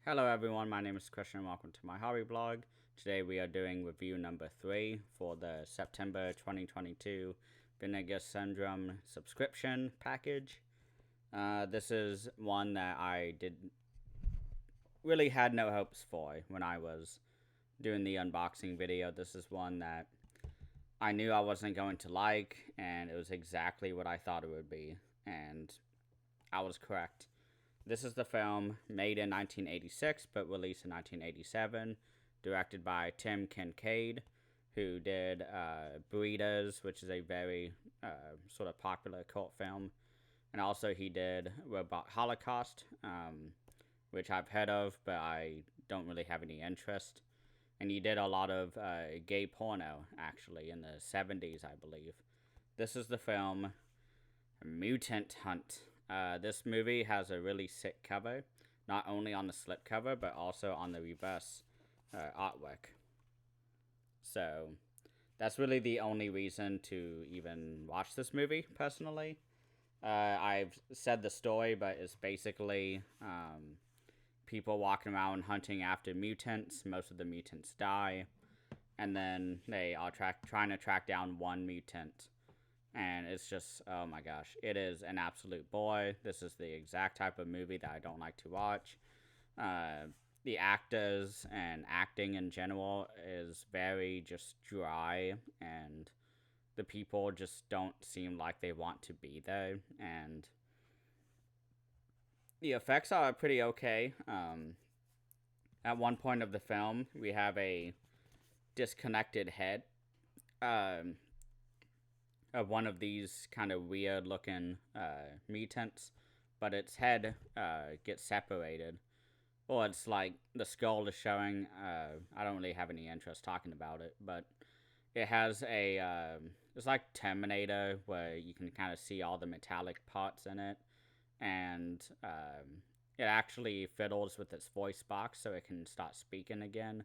Hello everyone, my name is Christian and welcome to my hobby blog. Today we are doing review number 3 for the September 2022 Vinegar Syndrome subscription package. This is one that I really had no hopes for when I was doing the unboxing video. This is one that I knew I wasn't going to like, and it was exactly what I thought it would be, and I was correct. This is the film made in 1986 but released in 1987, directed by Tim Kincaid, who did Burritos, which is a very sort of popular cult film. And also he did Robot Holocaust, which I've heard of, but I don't really have any interest. And he did a lot of gay porno, actually, in the 70s, I believe. This is the film Mutant Hunt. This movie has a really sick cover, not only on the slipcover, but also on the reverse artwork. So that's really the only reason to even watch this movie, personally. I've said the story, but it's basically people walking around hunting after mutants. Most of the mutants die, and then they are trying to track down one mutant. And it's just, oh my gosh, it is an absolute bore. This is the exact type of movie that I don't like to watch. The actors and acting in general is very just dry, and the people just don't seem like they want to be there. And the effects are pretty okay. At one point of the film, we have a disconnected head. Of one of these kind of weird looking mutants, but its head gets separated. Well, it's like the skull is showing. I don't really have any interest talking about it, but it has it's like Terminator, where you can kind of see all the metallic parts in it, and it actually fiddles with its voice box so it can start speaking again,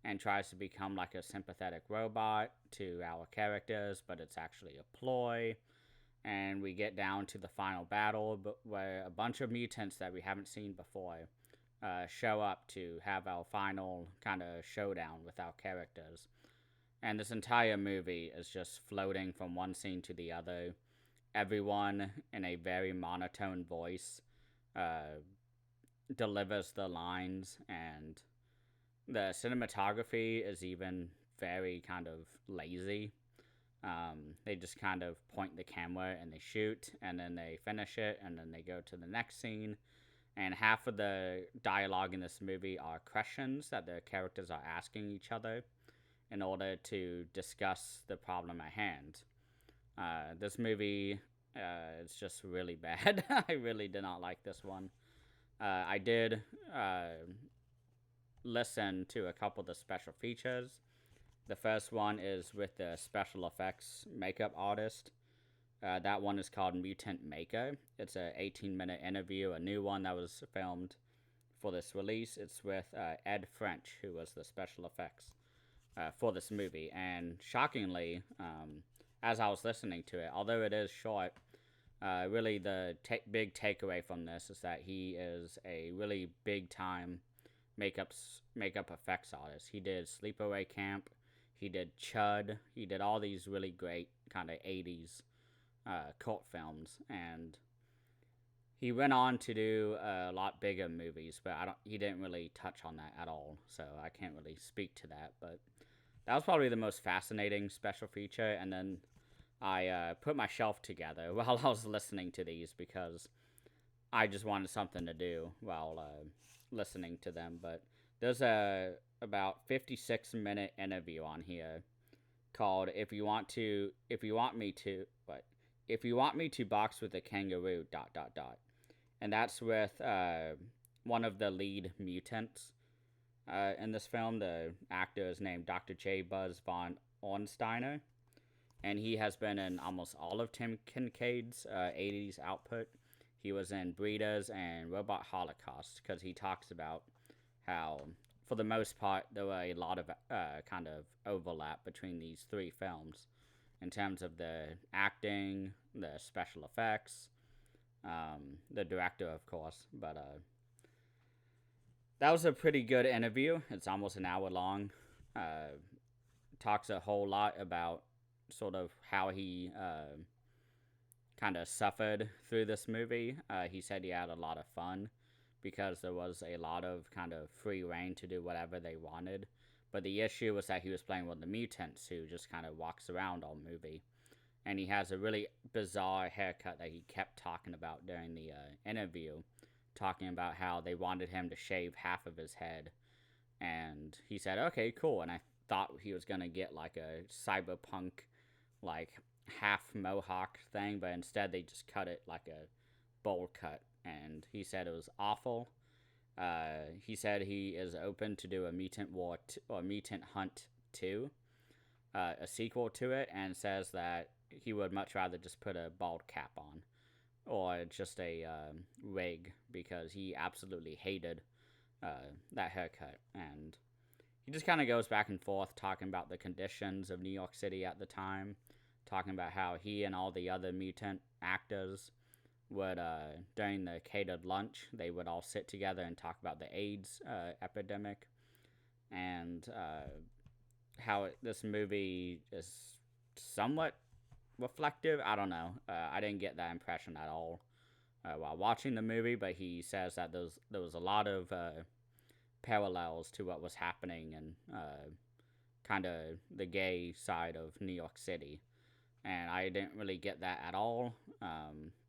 and tries to become like a sympathetic robot to our characters, but it's actually a ploy. And we get down to the final battle, where a bunch of mutants that we haven't seen before show up to have our final kind of showdown with our characters. And this entire movie is just floating from one scene to the other. Everyone in a very monotone voice delivers the lines, and the cinematography is even very kind of lazy. They just kind of point the camera and they shoot, and then they finish it, and then they go to the next scene. And half of the dialogue in this movie are questions that the characters are asking each other in order to discuss the problem at hand. This movie is just really bad. I really did not like this one. I did listen to a couple of the special features. The first one is with the special effects makeup artist. That one is called Mutant Maker. It's a 18-minute interview, a new one that was filmed for this release. It's with Ed French, who was the special effects for this movie. And shockingly, as I was listening to it, although it is short, really the big takeaway from this is that he is a really big-time makeup effects artist. He did Sleepaway Camp, he did Chud, he did all these really great kind of 80s cult films, and he went on to do a lot bigger movies, but he didn't really touch on that at all, so I can't really speak to that. But that was probably the most fascinating special feature. And then I put my shelf together while I was listening to these, because I just wanted something to do while listening to them. But there's a about 56-minute interview on here called if you want me to box with a kangaroo ... And that's with one of the lead mutants in this film. The actor is named Dr. J. Buzz von Ornsteiner, and he has been in almost all of Tim Kincaid's 80s output. He was in Breeders and Robot Holocaust, because he talks about how, for the most part, there were a lot of kind of overlap between these three films in terms of the acting, the special effects, the director, of course. But that was a pretty good interview. It's almost an hour long. Uh, Talks a whole lot about sort of how he kind of suffered through this movie. He said he had a lot of fun because there was a lot of kind of free reign to do whatever they wanted. But the issue was that he was playing one of the mutants who just kind of walks around all movie. And he has a really bizarre haircut that he kept talking about during the interview, talking about how they wanted him to shave half of his head. And he said, okay, cool. And I thought he was going to get like a cyberpunk, like half mohawk thing, but instead they just cut it like a bowl cut. And he said it was awful. He said he is open to do a Mutant or Mutant Hunt 2, a sequel to it, and says that he would much rather just put a bald cap on or just a wig because he absolutely hated that haircut. And he just kind of goes back and forth talking about the conditions of New York City at the time, talking about how he and all the other mutant actors would, during the catered lunch, they would all sit together and talk about the AIDS epidemic, and how this movie is somewhat reflective. I don't know. I didn't get that impression at all while watching the movie, but he says that there was a lot of parallels to what was happening in kind of the gay side of New York City. And I didn't really get that at all,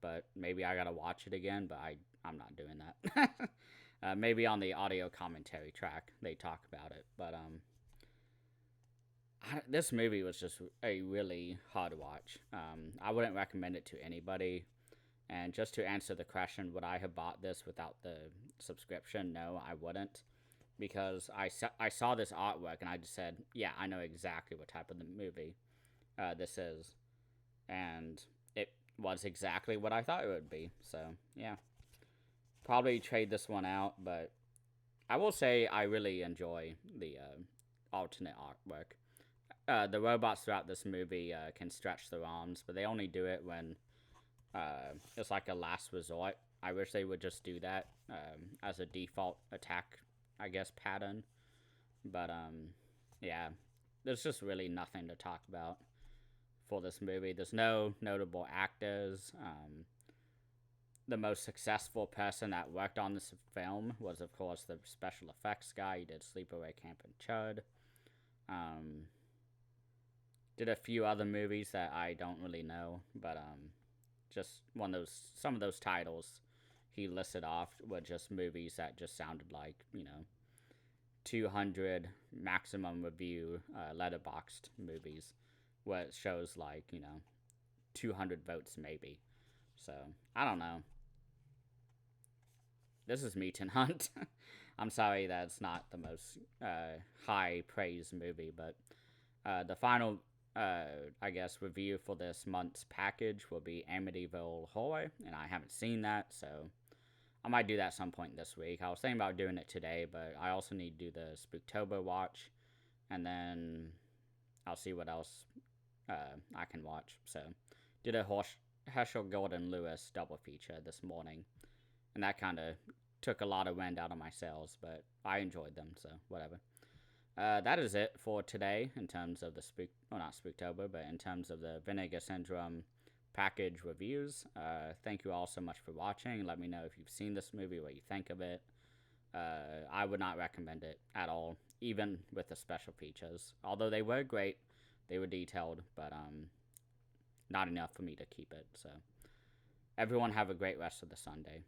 but maybe I gotta watch it again, but I'm not doing that. Maybe on the audio commentary track they talk about it, but this movie was just a really hard watch. I wouldn't recommend it to anybody. And just to answer the question, would I have bought this without the subscription? No, I wouldn't, because I saw this artwork and I just said, yeah, I know exactly what type of the movie this is. And it was exactly what I thought it would be. So, yeah. Probably trade this one out, but I will say I really enjoy the alternate artwork. The robots throughout this movie can stretch their arms, but they only do it when it's like a last resort. I wish they would just do that as a default attack, I guess, pattern. But, yeah, there's just really nothing to talk about for this movie. There's no notable actors. The most successful person that worked on this film was, of course, the special effects guy. He did Sleepaway Camp and Chud. Did a few other movies that I don't really know, but just some of those titles he listed off were just movies that just sounded like, 200 maximum review letterboxed movies, where it shows like 200 votes maybe. So I don't know. This is Mutant Hunt. I'm sorry that it's not the most high praise movie, but the final I guess review for this month's package will be Amityville Horror, and I haven't seen that, so I might do that some point this week. I was thinking about doing it today, but I also need to do the Spooktober watch, and then I'll see what else I can watch. So, did a Herschel Gordon Lewis double feature this morning, and that kind of took a lot of wind out of my sails, but I enjoyed them, so whatever. That is it for today in terms of the not Spooktober, but in terms of the Vinegar Syndrome package reviews. Thank you all so much for watching. Let me know if you've seen this movie, what you think of it. I would not recommend it at all, even with the special features. Although they were great, they were detailed, but not enough for me to keep it. So, everyone have a great rest of the Sunday.